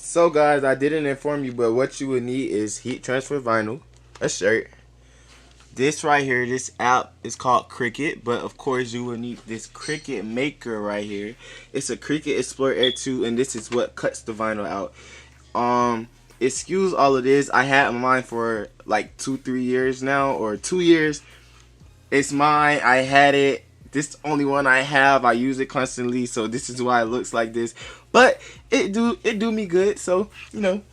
So guys, I didn't inform you, but what you would need is heat transfer vinyl, a shirt. This right here, this app is called Cricut, but of course you will need this Cricut Maker right here. It's a Cricut Explorer Air 2, and this is what cuts the vinyl out. Excuse all of this. I had mine for like 2-3 years now, or 2 years. It's mine. I had it. This is the only one I have. I use it constantly, so this is why it looks like this. But it do me good, so it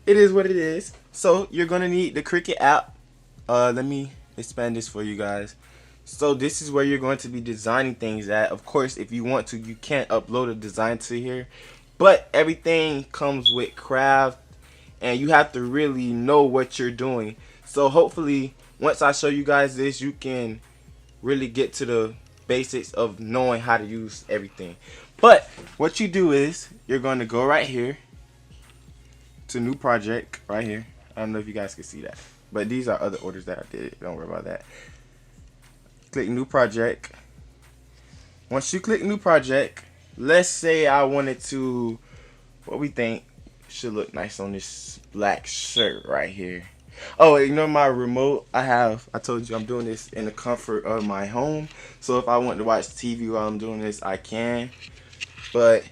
is what it is. So you're gonna need the Cricut app. Let me expand this for you guys. So this is where you're going to be designing things at. Of course, if you want to, you can't upload a design to here, but everything comes with craft, and you have to really know what you're doing. So hopefully, once I show you guys this, you can really get to the basics of knowing how to use everything. But what you do is you're going to go right here to new project right here. I don't know if you guys can see that, but these are other orders that I did. Don't worry about that. Click new project. Once you click new project, let's say I wanted to, what we think should look nice on this black shirt right here. Oh, ignore my remote. I told you I'm doing this in the comfort of my home. So if I want to watch TV while I'm doing this, I can. But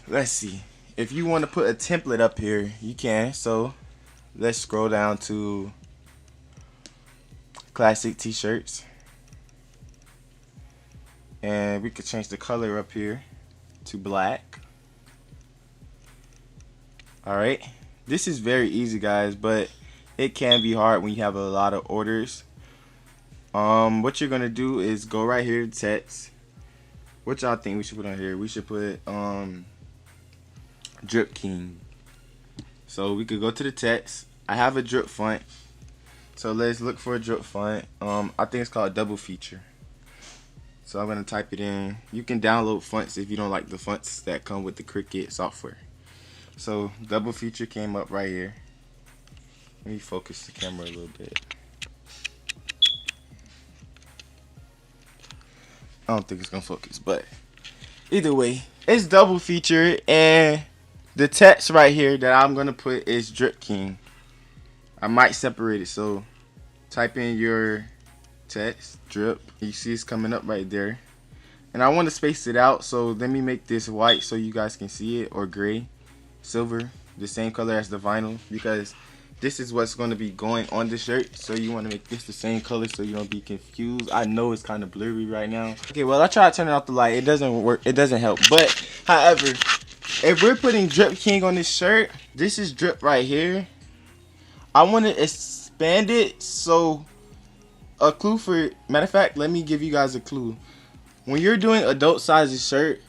let's see. If you want to put a template up here, you can. So let's scroll down to classic t-shirts. And we could change the color up here to black. Alright. This is very easy, guys, but it can be hard when you have a lot of orders. What you're gonna do is go right here to text. What y'all think we should put on here? We should put Drip King. So we could go to the text. I have a drip font, so let's look for a drip font. I think it's called Double Feature. So I'm gonna type it in. You can download fonts if you don't like the fonts that come with the Cricut software. So Double Feature came up right here. Let me focus the camera a little bit. I don't think it's gonna focus, but either way, it's Double Feature, and the text right here that I'm gonna put is Drip King. I might separate it, so type in your text, drip. You see it's coming up right there, and I want to space it out, so let me make this white so you guys can see it, or gray, silver, the same color as the vinyl, because this is what's going to be going on the shirt. So you want to make this the same color so you don't be confused. I know it's kind of blurry right now. Okay, well, I tried turning off the light. It doesn't work. It doesn't help. But however, if we're putting Drip King on this shirt, this is drip right here. I want to expand it. So a clue for, matter of fact, let me give you guys a clue. When you're doing adult sizes shirt,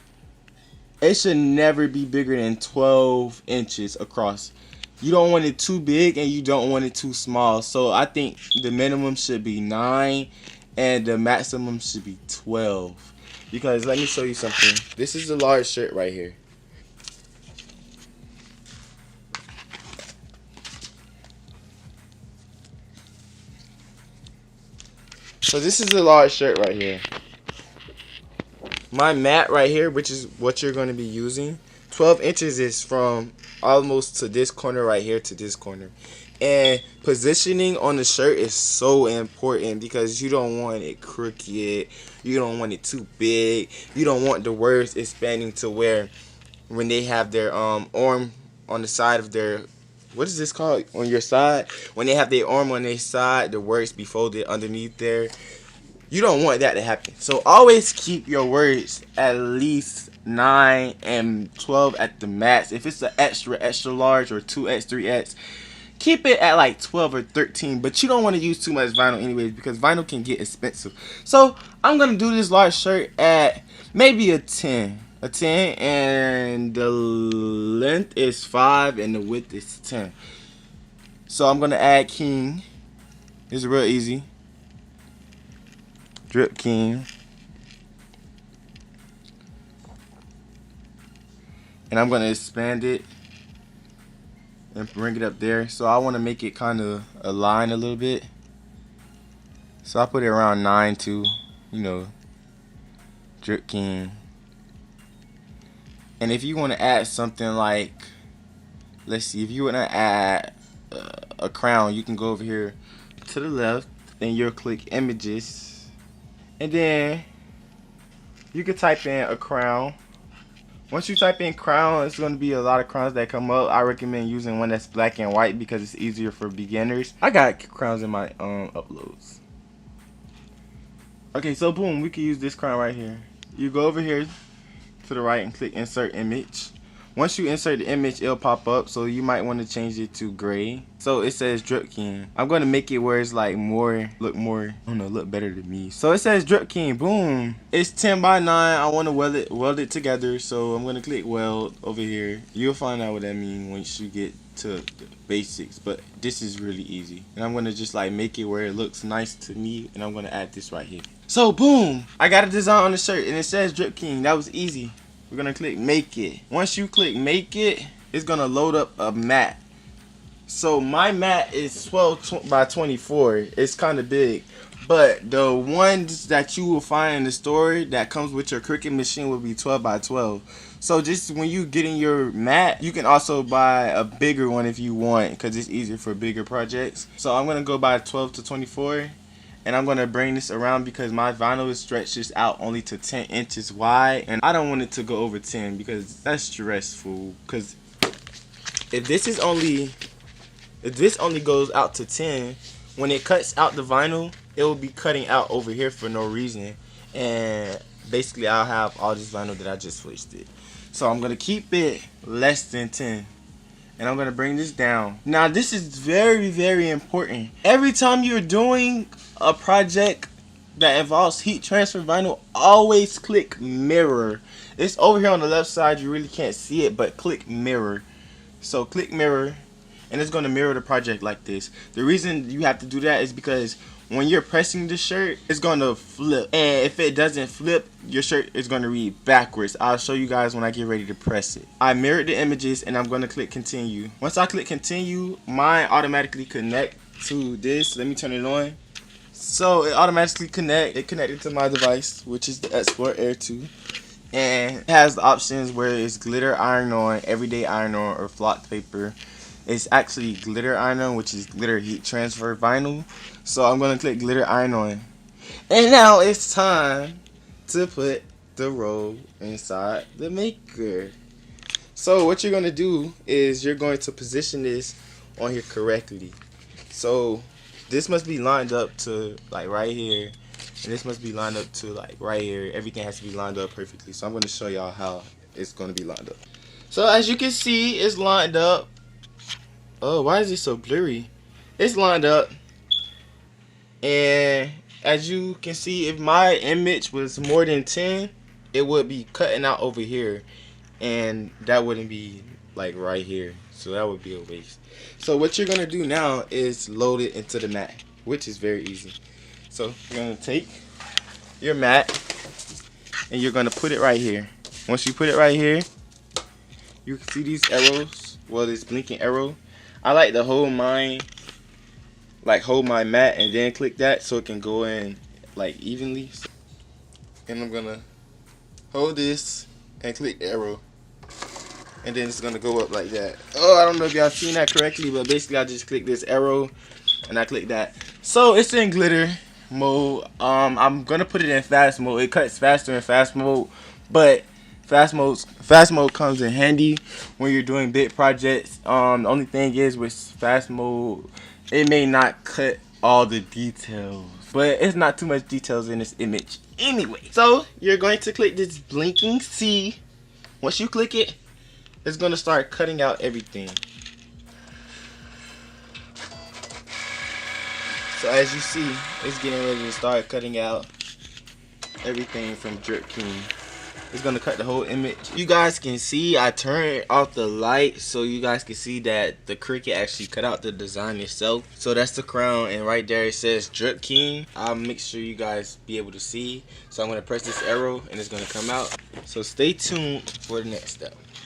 it should never be bigger than 12 inches across. You don't want it too big and you don't want it too small. So I think the minimum should be 9 and the maximum should be 12. Because let me show you something. This is a large shirt right here. So this is a large shirt right here. My mat right here, which is what you're going to be using, 12 inches is from almost to this corner right here to this corner. And positioning on the shirt is so important because you don't want it crooked, you don't want it too big, you don't want the words expanding to where when they have their arm on the side of their, what is this called, on your side, when they have their arm on their side, the words be folded underneath there. You don't want that to happen. So always keep your words at least 9 and 12 at the max. If it's an extra large or 2X, 3X, keep it at like 12 or 13. But you don't want to use too much vinyl anyways, because vinyl can get expensive. So I'm going to do this large shirt at maybe a 10. A 10, and the length is 5 and the width is 10. So I'm going to add King. It's real easy. Drip King. And I'm going to expand it and bring it up there. So I want to make it kind of align a little bit. So I put it around 9 to, Drip King. And if you want to add something like, let's see, if you want to add a crown, you can go over here to the left and you'll click images, and then you can type in a crown. Once you type in crown, it's going to be a lot of crowns that come up. I recommend using one that's black and white because it's easier for beginners. I got crowns in my uploads. Okay, so boom, we can use this crown right here. You go over here to the right and click insert image. Once you insert the image, it'll pop up, so you might want to change it to gray. So it says drip king. I'm going to make it where it's like look better to me. So it says drip king, boom. It's 10 by 9. I want to weld it together, so I'm going to click weld over here. You'll find out what that means once you get to the basics, but this is really easy. And I'm going to just like make it where it looks nice to me, and I'm going to add this right here. So boom, I got a design on the shirt and it says drip king. That was easy. We're gonna click make it. Once you click make it, it's gonna load up a mat. So my mat is 12 by 24. It's kind of big, but the ones that you will find in the store that comes with your Cricut machine will be 12 by 12. So just when you get in your mat, you can also buy a bigger one if you want, because it's easier for bigger projects. So I'm gonna go by 12 to 24. And I'm going to bring this around because my vinyl is stretches out only to 10 inches wide. And I don't want it to go over 10 because that's stressful. Because if this only goes out to 10, when it cuts out the vinyl, it will be cutting out over here for no reason. And basically I'll have all this vinyl that I just switched it. So I'm going to keep it less than 10. And I'm going to bring this down. Now this is very, very important. Every time you're doing a project that involves heat transfer vinyl, always click mirror. It's over here on the left side. You really can't see it, but click mirror. So click mirror, and it's going to mirror the project like this. The reason you have to do that is because when you're pressing the shirt, it's going to flip. And if it doesn't flip, your shirt is going to read backwards. I'll show you guys when I get ready to press it. I mirrored the images and I'm going to click continue. Once I click continue, mine automatically connect to this. Let me turn it on. So it automatically connected to my device, which is the Export Air 2. And it has the options where it's glitter iron on, everyday iron on, or flock paper. It's actually glitter iron on, which is glitter heat transfer vinyl. So I'm going to click glitter iron on. And now it's time to put the roll inside the maker. So what you're going to do is you're going to position this on here correctly. So this must be lined up to like right here. And this must be lined up to like right here. Everything has to be lined up perfectly. So I'm going to show y'all how it's going to be lined up. So as you can see, it's lined up. Oh, why is it so blurry? It's lined up. And as you can see, if my image was more than 10, it would be cutting out over here. And that wouldn't be like right here. So that would be a waste. So what you're going to do now is load it into the mat, which is very easy. So you're going to take your mat and you're going to put it right here. Once you put it right here, you can see these arrows. Well, this blinking arrow. I like to hold my mat and then click that so it can go in like evenly. And I'm going to hold this and click arrow. And then it's going to go up like that. Oh, I don't know if y'all seen that correctly, but basically I just click this arrow and I click that. So it's in glitter mode. I'm going to put it in fast mode. It cuts faster in fast mode, but fast mode comes in handy when you're doing big projects. The only thing is with fast mode, it may not cut all the details, but it's not too much details in this image anyway. So you're going to click this blinking C. Once you click it, it's going to start cutting out everything. So as you see, it's getting ready to start cutting out everything from Drip King. It's going to cut the whole image. You guys can see I turned off the light so you guys can see that the Cricut actually cut out the design itself. So that's the crown, and right there it says Drip King. I'll make sure you guys be able to see. So I'm going to press this arrow and it's going to come out. So stay tuned for the next step.